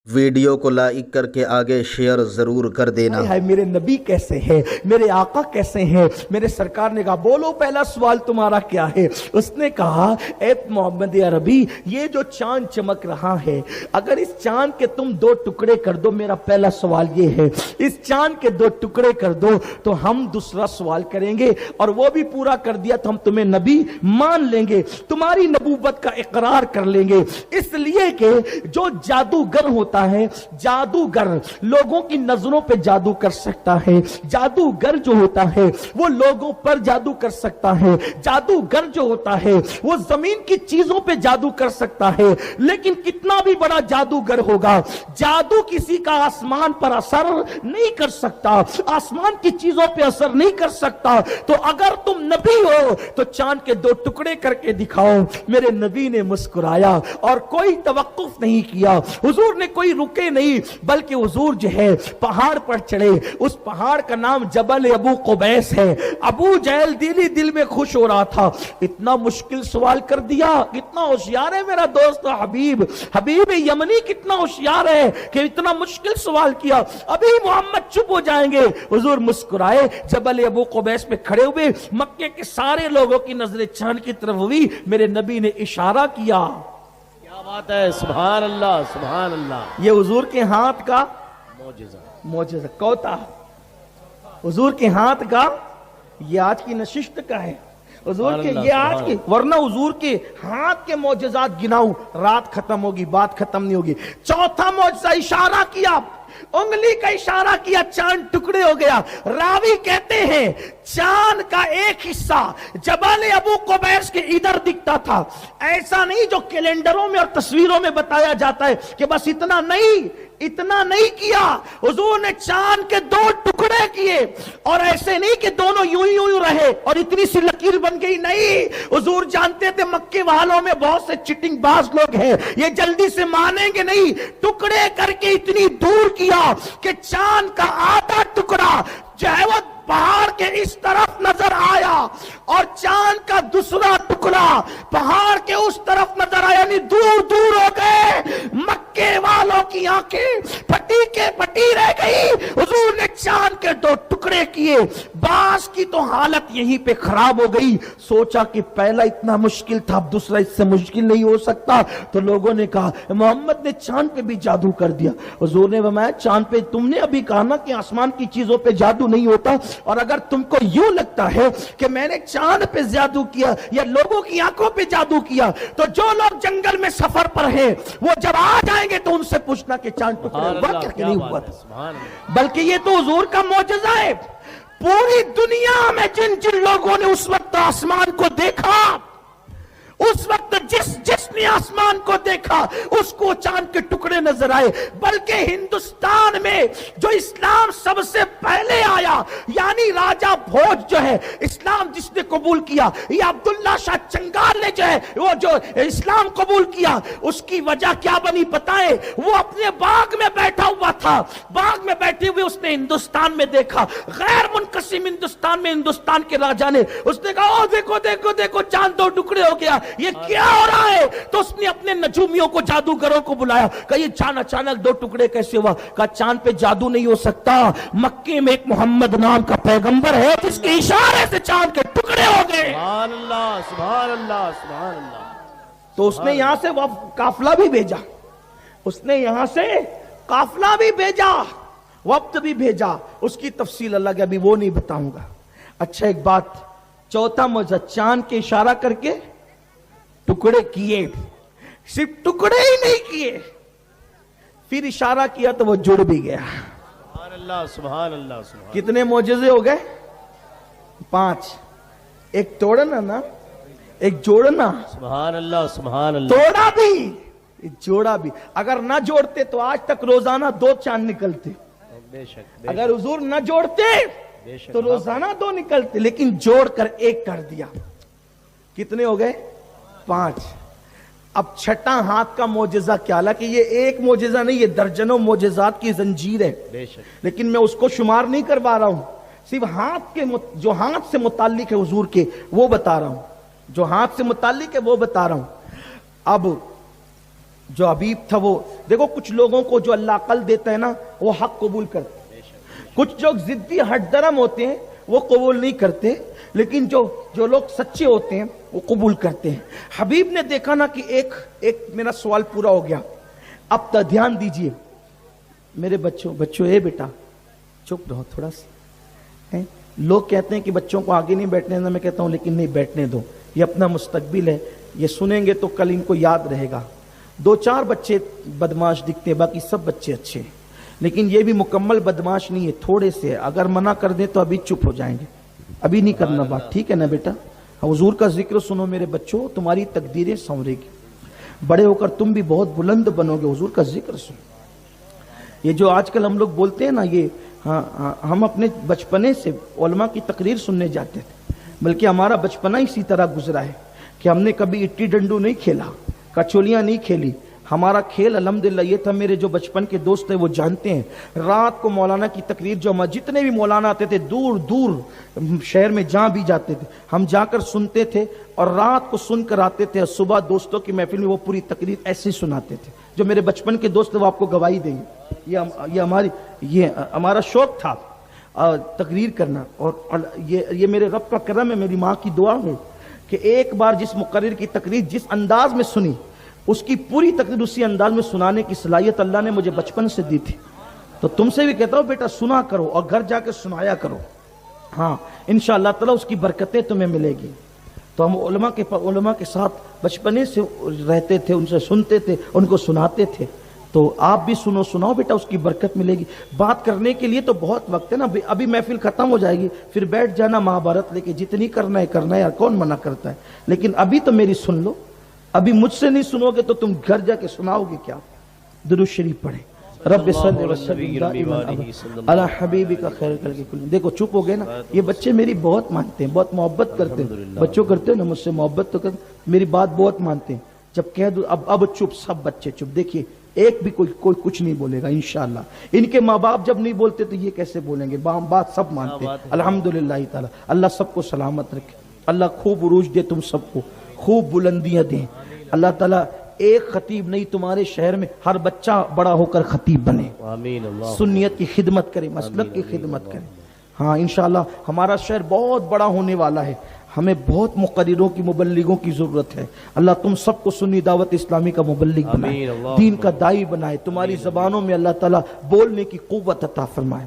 Video को like करके आगे शेयर जरूर कर देना। है मेरे नबी कैसे हैं, मेरे आका कैसे हैं। मेरे सरकार ने कहा बोलो पहला सवाल तुम्हारा क्या है। उसने कहा ए मोहम्मद अरबी, ये जो चांद चमक रहा है, अगर इस चांद के तुम दो टुकड़े कर दो, मेरा पहला सवाल ये है, इस चांद के दो टुकड़े कर दो तो हम दूसरा सवाल करेंगे, और वो भी पूरा कर दिया तो हम तुम्हें नबी मान लेंगे, तुम्हारी नबूवत का इकरार कर लेंगे। इसलिए कि जो जादूगर होता है, जादूगर लोगों की नजरों पे जादू कर सकता है, जादूगर जो होता है वो लोगों पर जादू कर सकता है, जादूगर जो होता है वो जमीन की चीजों पे जादू कर सकता है। लेकिन कितना भी बड़ा जादूगर होगा, जादू किसी का आसमान पर असर नहीं कर सकता, आसमान की चीजों पे असर नहीं कर सकता। तो अगर तुम नबी हो तो चांद के दो टुकड़े करके दिखाओ। मेरे नबी ने मुस्कुराया और कोई तवक्कुफ नहीं किया, हुजूर ने कोई रुके नहीं, बल्कि हुजूर जो है पहाड़ पर चढ़े। उस पहाड़ का नाम जबल अबू कुबैस है। अबू जहल दिल में खुश हो रहा था, इतना मुश्किल सवाल कर दिया, कितना होशियार है मेरा दोस्त हबीब यमनी, कितना होशियार है कि इतना मुश्किल सवाल किया। अभी मोहम्मद चुप हो जाएंगे। हुजूर मुस्कुराए, जबल अबू कुबैस पे खड़े हुए, मक्के के सारे लोगों की नजरें चांद की तरफ हुई। मेरे नबी ने इशारा किया, बात है, सुभान अल्लाह सुभान अल्लाह। ये हुजूर के हाथ का मौजिज़ा कौता, हुजूर के हाथ का, ये आज की नशिस्त का है हुजूर के, ये आज के, वरना हुजूर के हाथ के मौजिज़ात गिनाऊं रात खत्म होगी, बात खत्म नहीं होगी। चौथा मौजिज़ा, इशारा किया, उंगली का इशारा किया, चांद टुकड़े हो गया। रावी कहते हैं चांद का एक हिस्सा जबल अबू कुबैस के इधर दिखता था। ऐसा नहीं जो कैलेंडरों में और तस्वीरों में बताया जाता है कि बस इतना नहीं किया। हुजूर ने चांद के दो टुकड़े किए, और ऐसे नहीं कि दोनों यूं रहे और इतनी सी लकीर बन गई, नहीं। हुजूर जानते थे मक्के वालों में बहुत से चिटिंग बाज लोग हैं, ये जल्दी से मानेंगे नहीं। टुकड़े करके इतनी दूर किया कि चांद का आधा टुकड़ा जो है वो पहाड़ के इस तरफ नजर आया, और चांद का दूसरा टुकड़ा पहाड़ के उस तरफ नजर आया, यानी दूर दूर हो गए। मक्के वालों की आंखें फटी के फटी रह गई। हुजूर ने चांद के दो टुकड़े किए। बास की तो हालत यहीं पे खराब हो गई। सोचा कि पहला इतना मुश्किल था, अब दूसरा इससे मुश्किल नहीं हो सकता। तो लोगों ने कहा मोहम्मद ने चांद पे भी जादू कर दिया। हुजूर ने फरमाया चांद पे, तुमने अभी कहा ना कि आसमान की चीजों पे जादू नहीं होता, और अगर तुमको यूं लगता है कि मैंने चांद पे जादू किया या लोगों की आंखों पे जादू किया, तो जो लोग जंगल में सफर पर हैं वो जब आ जाएंगे तो उनसे पूछना कि चांद टुकड़े हुआ क्या नहीं हुआ था। बल्कि ये तो हुजूर का मौजज़ा है। पूरी दुनिया में जिन जिन लोगों ने उस वक्त आसमान को देखा, उस वक्त जिसने आसमान को देखा उसको चांद के टुकड़े नजर आए। बल्कि हिंदुस्तान में जो इस्लाम सबसे पहले आया, यानी राजा भोज जो है, इस्लाम जिसने कबूल किया, ये अब्दुल्ला शाह चंगाल ने जो है वो जो इस्लाम कबूल किया, उसकी वजह क्या बनी पता है? वो अपने बाग में बैठा हुआ था, बाग में बैठे हुए उसने हिंदुस्तान में देखा, गैर मुनकसिम हिंदुस्तान में, हिंदुस्तान के राजा ने, उसने कहा ओ देखो देखो देखो चांद दो टुकड़े हो गया, ये क्या हो रहा है? तो उसने अपने नजूमियों को, जादूगरों को बुलाया, कहा ये चांद अचानक दो टुकड़े कैसे हुआ? कहा चांद पे जादू नहीं हो सकता, मक्के में एक मोहम्मद नाम का पैगंबर है जिसके इशारे से चांद के टुकड़े हो गए। सुभान अल्लाह सुभान अल्लाह सुभान अल्लाह। तो उसने यहां से काफिला भी भेजा, उसने यहां से काफिला भी भेजा, वक्त भी भेजा, उसकी तफसील अलग है, अभी वो नहीं बताऊंगा। अच्छा एक बात, चौथा मौजज़ा, चांद के इशारा करके टुकड़े किए, सिर्फ टुकड़े ही नहीं किए, फिर इशारा किया तो वो जुड़ भी गया। सुभान अल्लाह सुभान अल्लाह सुभान। कितने मौजज़े हो गए? 5। एक तोड़ना ना, एक जोड़ना। सुभान अल्लाह सुभान अल्लाह। तोड़ा भी, जोड़ा भी। अगर ना जोड़ते तो आज तक रोजाना 2 चांद निकलते। बेशक। अगर हुजूर न जोड़ते तो रोजाना 2 निकलते, लेकिन जोड़कर 1 कर दिया। कितने हो गए? 5। अब छठा हाथ का मौजज़ा क्या? हालांकि ये एक मौजज़ा नहीं, ये दर्जनों मौजज़ात की जंजीर है, लेकिन मैं उसको शुमार नहीं करवा रहा हूं, सिर्फ हाथ के जो हाथ से मुताल्लिक है हुजूर के वो बता रहा हूं, जो हाथ से मुताल्लिक है वो बता रहा हूं। अब جو حبیب تھا وہ دیکھو، کچھ لوگوں کو جو اللہ عقل دیتا ہے نا وہ حق قبول کرتے ہیں، کچھ لوگ ضدی ہٹ درم ہوتے ہیں وہ قبول نہیں کرتے، لیکن جو لوگ سچے ہوتے ہیں وہ قبول کرتے ہیں۔ حبیب نے دیکھا نا کہ ایک میرا سوال پورا ہو گیا، اب تو دھیان دیجئے میرے بچوں، اے بیٹا چپ رہو تھوڑا سا۔ لوگ کہتے ہیں کہ بچوں کو آگے نہیں بیٹھنے دینا، میں کہتا ہوں لیکن نہیں، بیٹھنے دو، یہ اپنا مستقبل ہے، یہ سنیں گے تو کل ان کو یاد رہے گا۔ 2-4 بچے بدماش دکھتے ہیں، باقی سب بچے اچھے ہیں، لیکن یہ بھی مکمل بدماش نہیں ہے، تھوڑے سے، اگر منع کر دیں تو ابھی چپ ہو جائیں گے، ابھی نہیں کرنا بات، ٹھیک ہے نا بیٹا؟ حضور کا ذکر سنو میرے بچوں، تمہاری تقدیریں سنورے گی، بڑے ہو کر تم بھی بہت بلند بنو گے۔ حضور کا ذکر سنو۔ یہ جو آج کل ہم لوگ بولتے ہیں نا، یہ ہم اپنے بچپنے سے علماء کی تقریر سننے جاتے تھے، بلکہ ہمارا بچپنا اسی طرح گزرا ہے کہ ہم نے کبھی اٹی ڈنڈو نہیں کھیلا، کچولیاں نہیں کھیلی۔ ہمارا کھیل الحمدللہ یہ تھا، میرے جو بچپن کے دوست ہیں وہ جانتے ہیں، رات کو مولانا کی تقریر، جو جتنے بھی مولانا آتے تھے دور دور شہر میں جہاں بھی جاتے تھے، ہم جا کر سنتے تھے اور رات کو سن کر آتے تھے، اور صبح دوستوں کی محفل میں وہ پوری تقریر ایسے سناتے تھے۔ جو میرے بچپن کے دوست ہیں وہ آپ کو گواہی دیں گے، یہ ہمارا شوق تھا تقریر کرنا، اور یہ میرے رب کا کرم ہے، میری ماں کی دعا ہے کہ ایک بار جس مقرر کی تقریر جس انداز میں سنی، اس کی پوری تقریر اسی انداز میں سنانے کی صلاحیت اللہ نے مجھے بچپن سے دی تھی۔ تو تم سے بھی کہتا ہوں بیٹا سنا کرو اور گھر جا کے سنایا کرو، ہاں انشاءاللہ تعالیٰ اس کی برکتیں تمہیں ملے گی۔ تو ہم علماء کے ساتھ بچپنے سے رہتے تھے، ان سے سنتے تھے، ان کو سناتے تھے، تو آپ بھی سناؤ بیٹا، اس کی برکت ملے گی۔ بات کرنے کے لیے تو بہت وقت ہے نا، ابھی محفل ختم ہو جائے گی، پھر بیٹھ جانا مہابھارت لے کے، جتنی کرنا ہے یار، کون منع کرتا ہے؟ لیکن ابھی تو میری سن لو، ابھی مجھ سے نہیں سنو گے تو تم گھر جا کے سناؤ گے کیا؟ درود شریف پڑھیں، رب صلی وسلم دائما علی حبیبک خیر کر کے کل۔ دیکھو چپ ہو گئے نا، یہ بچے میری بہت مانتے ہیں، بہت محبت کرتے ہیں، بچوں کرتے ہیں نا مجھ سے محبت، تو میری بات بہت مانتے ہیں۔ جب کہہ دوں اب چپ، سب بچے چپ، دیکھیے ایک بھی کوئی کچھ نہیں بولے گا انشاءاللہ۔ ان کے ماں باپ جب نہیں بولتے تو یہ کیسے بولیں گے؟ بات سب مانتے ہیں الحمدللہ تعالی۔ اللہ سب کو سلامت رکھے، اللہ خوب عروج دے، تم سب کو خوب بلندیاں دیں اللہ تعالیٰ۔ ایک خطیب نہیں، تمہارے شہر میں ہر بچہ بڑا ہو کر خطیب بنے، سنیت کی خدمت کرے، مسلک کی خدمت کرے۔ ہاں انشاءاللہ ہمارا شہر بہت بڑا ہونے والا ہے، ہمیں بہت مقرروں کی، مبلغوں کی ضرورت ہے۔ اللہ تم سب کو سنی دعوت اسلامی کا مبلغ بنائے، دین کا داعی بنائے، تمہاری زبانوں میں اللہ تعالیٰ بولنے کی قوت عطا فرمائے۔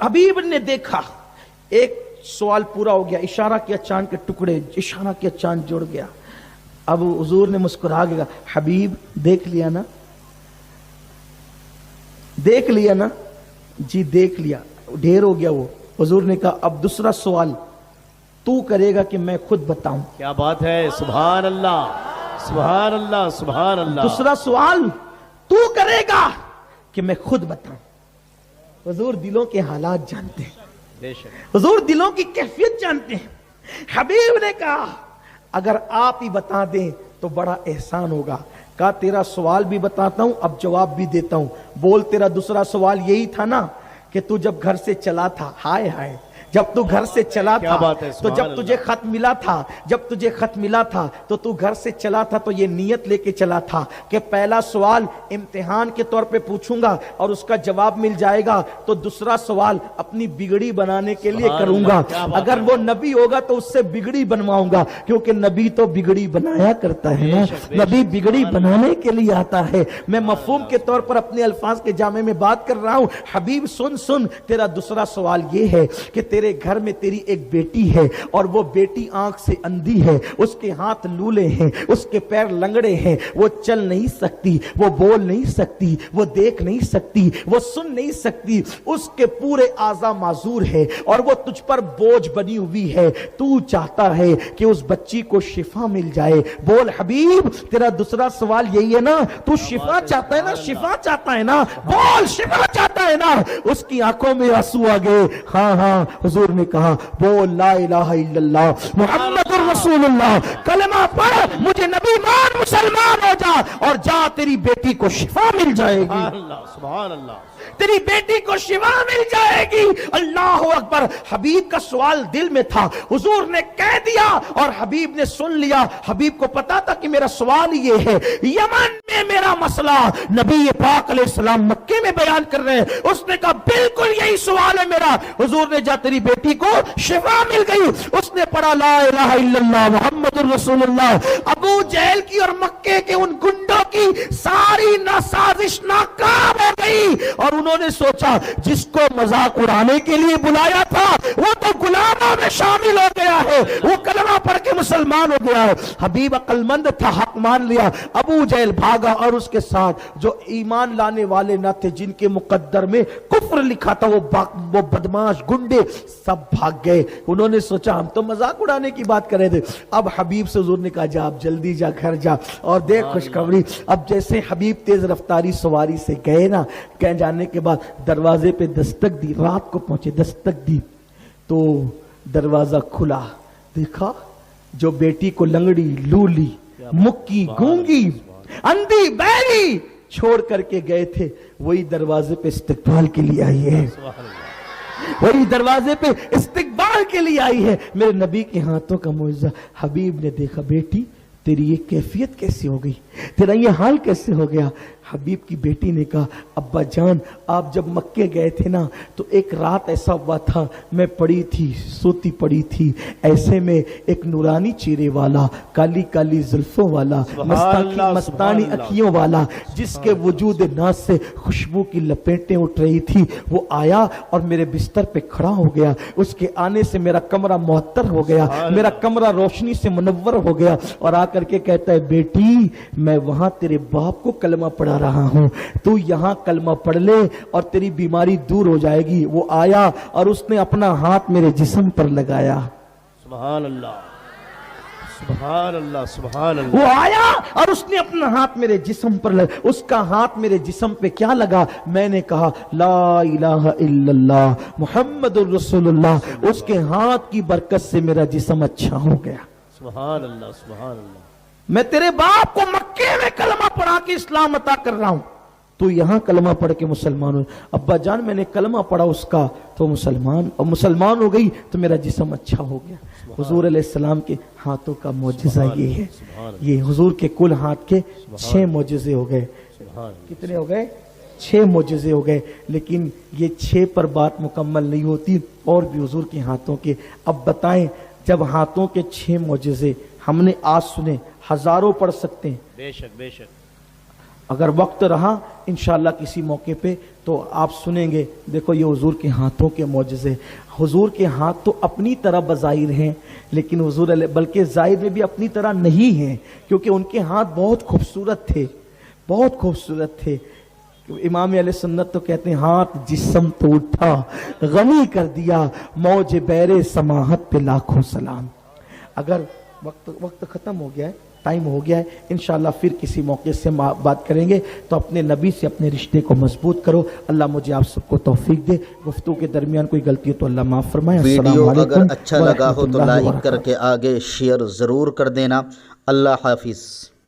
حبیب نے دیکھا، ایک سوال پورا ہو گیا، اشارہ کیا چاند کے ٹکڑے، اشارہ کیا چاند جڑ گیا۔ اب حضور نے مسکرا کے کہا، حبیب دیکھ لیا نا؟ دیکھ لیا نا؟ جی دیکھ لیا، ڈھیر ہو گیا وہ۔ حضور نے کہا اب دوسرا سوال تو کرے گا کہ میں خود بتاؤں؟ کیا بات ہے، سبحان اللہ سبحان اللہ سبحان اللہ۔ دوسرا سوال تو کرے گا کہ میں خود بتاؤں؟ حضور دلوں کے حالات جانتے ہیں، بے شک حضور دلوں کی کیفیت جانتے ہیں۔ حبیب نے کہا اگر آپ ہی بتا دیں تو بڑا احسان ہوگا۔ کہا تیرا سوال بھی بتاتا ہوں، اب جواب بھی دیتا ہوں۔ بول تیرا دوسرا سوال یہی تھا نا کہ تو جب گھر سے چلا تھا، ہائے ہائے جب تو گھر سے چلا تھا، تو جب تجھے خط ملا تھا تو تو گھر سے چلا تھا تو یہ نیت لے کے چلا تھا کہ پہلا سوال امتحان کے طور پہ پوچھوں گا اور اس کا جواب مل جائے گا تو دوسرا سوال اپنی بگڑی بنانے کے لیے کروں گا، اگر وہ نبی ہوگا تو اس سے بگڑی بنواؤں گا، کیونکہ نبی تو بگڑی بنایا کرتا ہے نا، نبی بگڑی بنانے کے لیے آتا ہے۔ میں مفہوم کے طور پر اپنے الفاظ کے جامع میں بات کر رہا ہوں۔ حبیب سن تیرا دوسرا سوال یہ ہے کہ تیرے گھر میں تیری ایک بیٹی ہے اور وہ بیٹی آنکھ سے اندھی ہے، اس کے ہاتھ لولے ہیں، اس کے پیر لنگڑے ہیں، وہ چل نہیں سکتی، وہ بول نہیں سکتی، وہ دیکھ نہیں سکتی، وہ سن نہیں سکتی، اس کے پورے اعضاء معذور ہے اور وہ تجھ پر بوجھ بنی ہوئی ہے۔ تو چاہتا ہے کہ اس بچی کو شفا مل جائے۔ بول حبیب تیرا دوسرا سوال یہی ہے نا؟ تو شفا چاہتا ہے نا؟ شفا چاہتا ہے نا؟ بول شفا چاہتا ہے نا؟ اس کی آنکھوں میں آنسو آ گئے۔ ہاں हुजूर ने कहा बोल ला इलाहा इल्लल्लाह मुहम्मदुर रसूलुल्लाह, कलमा पढ़, मुझे नबी मान, मुसलमान हो जा और जा, तेरी बेटी को शिफा मिल जाएगी, सुभान अल्लाह, तेरी बेटी को शिफा मिल जाएगी। अल्लाह अकबर। हबीब का सवाल दिल में था, हुजूर ने कह दिया और हबीब ने सुन लिया। हबीब को पता था कि मेरा सवाल ये है, यमन में मेरा मसला नबी पाक अलैहिस्सलाम मक्के में बयान कर रहे हैं। उसने कहा बिल्कुल यही सवाल है मेरा। हुजूर ने जा, तेरी बेटी को शिफा मिल गई। उसने पढ़ा ला इलाहा इल्लल्लाह मुहम्मदुर रसूलुल्लाह। अबू जहल की और मक्के के उन गुंडों की सारी साजिश नाकाम हो गई और उन्होंने सोचा जिसको मजाक उड़ाने के लिए बुलाया था वो तो गुलामों में शामिल हो गया है, वो कलमा पढ़ के मुसलमान हो गया है। हबीब अक्लमंद था, हक मान लिया। अबू जहल भागा और उसके साथ जो ईमान लाने वाले न थे, जिनके मुकद्दर में कुफ्र लिखा था, वो बदमाश गुंडे सब भाग गए। उन्होंने सोचा हम तो मजाक उड़ाने की बात कर रहे थे। अब हबीब से हुजूर ने कहा जा, अब जल्दी जा, घर जा और देख खुशखबरी। अब जैसे हबीब तेज रफ्तारी सवारी से गए ना, कह जाने के बाद दरवाजे पे दस्तक दी, रात को पहुंचे, दस्तक दी तो दरवाजा खुला। देखा जो बेटी को लंगड़ी, लूली, मुक्की, गूंगी, अंधी, बैली छोड़ करके गए थे, वही दरवाजे पे इस्तकबाल के लिए आई है, वही दरवाजे पे इस्तकबाल के लिए आई है। मेरे नबी के हाथों का मुआजिज़ा। हबीब ने देखा बेटी तेरी ये कैफियत कैसे हो गई, तेरा ये हाल कैसे हो गया। हबीब की बेटी ने कहा अब्बा जान, आप जब मक्के गए थे ना तो एक रात ऐसा हुआ था, मैं पड़ी थी, सोती पड़ी थी, ऐसे में एक नूरानी चेहरे वाला, काली काली जुल्फों वाला, मस्तानी अखियों वाला, जिसके वजूद नाज से खुशबू की लपेटें उठ रही थी, वो आया और मेरे बिस्तर पे खड़ा हो गया। उसके आने से मेरा कमरा मुअत्तर हो गया, मेरा कमरा रोशनी से मुनव्वर हो गया और आकर के कहता है बेटी मैं वहां तेरे बाप को कलमा पढ़ा रहा हूं, तू यहां कलमा पढ़ ले और तेरी बीमारी दूर हो जाएगी। वो आया और उसने अपना हाथ मेरे जिस्म पर लगाया। सुभान अल्लाह, सुभान अल्लाह, सुभान अल्लाह। वो आया और उसने अपना हाथ मेरे जिस्म पर लगा। उसका हाथ मेरे जिस्म पे क्या लगा, मैंने कहा ला इलाहा इल्लल्लाह मुहम्मदुर रसूलुल्लाह। उसके हाथ की बरकत से मेरा जिस्म अच्छा हो गया। सुभान अल्लाह, सुभान अल्लाह। मैं तेरे बाप को मक्के में कलमा पढ़ा के इस्लाम अता कर रहा हूं, तू यहां कलमा पढ़ के मुसलमान हो। अब्बा जान मैंने कलमा पढ़ा उसका तो मुसलमान हो गई तो मेरा जिस्म अच्छा हो गया। हुजूर अलैहिस्सलाम के हाथों का मौजिज़ा ये है। ये हुजूर के कुल हाथ के 6 मौजिज़े हो गए। कितने हो गए? 6 मौजिज़े हो गए। लेकिन ये 6 पर बात मुकम्मल नहीं होती, और भी हुजूर के हाथों के। अब बताएं, जब हाथों के 6 मौजिज़े हमने आज सुने, हजारों पढ़ सकते हैं, बेशक बेशक। अगर वक्त रहा इंशाअल्लाह किसी मौके पे तो आप सुनेंगे। देखो ये हुजूर के हाथों के मौजिज़े। हुजूर के हाथ तो अपनी तरह बज़ाहिर हैं, लेकिन हुजूर बल्कि ज़ाहिर में भी अपनी तरह नहीं हैं, क्योंकि उनके हाथ बहुत खूबसूरत थे, बहुत खूबसूरत थे। इमाम अहले सुन्नत तो कहते हैं हाथ जिस्म तो उठा, गनी कर दिया, मौज बैरे समाहत पे लाखों सलाम। अगर वक्त खत्म हो गया है, टाइम हो गया है, इंशाअल्लाह फिर किसी मौके से बात करेंगे। तो अपने नबी से अपने रिश्ते को मजबूत करो। अल्लाह मुझे आप सबको तौफीक दे। गुफ्तगू के दरमियान कोई गलती हो तो अल्लाह माफ फरमाए। वीडियो अगर अच्छा लगा हो तो लाइक करके आगे शेयर जरूर कर देना। अल्लाह हाफिज।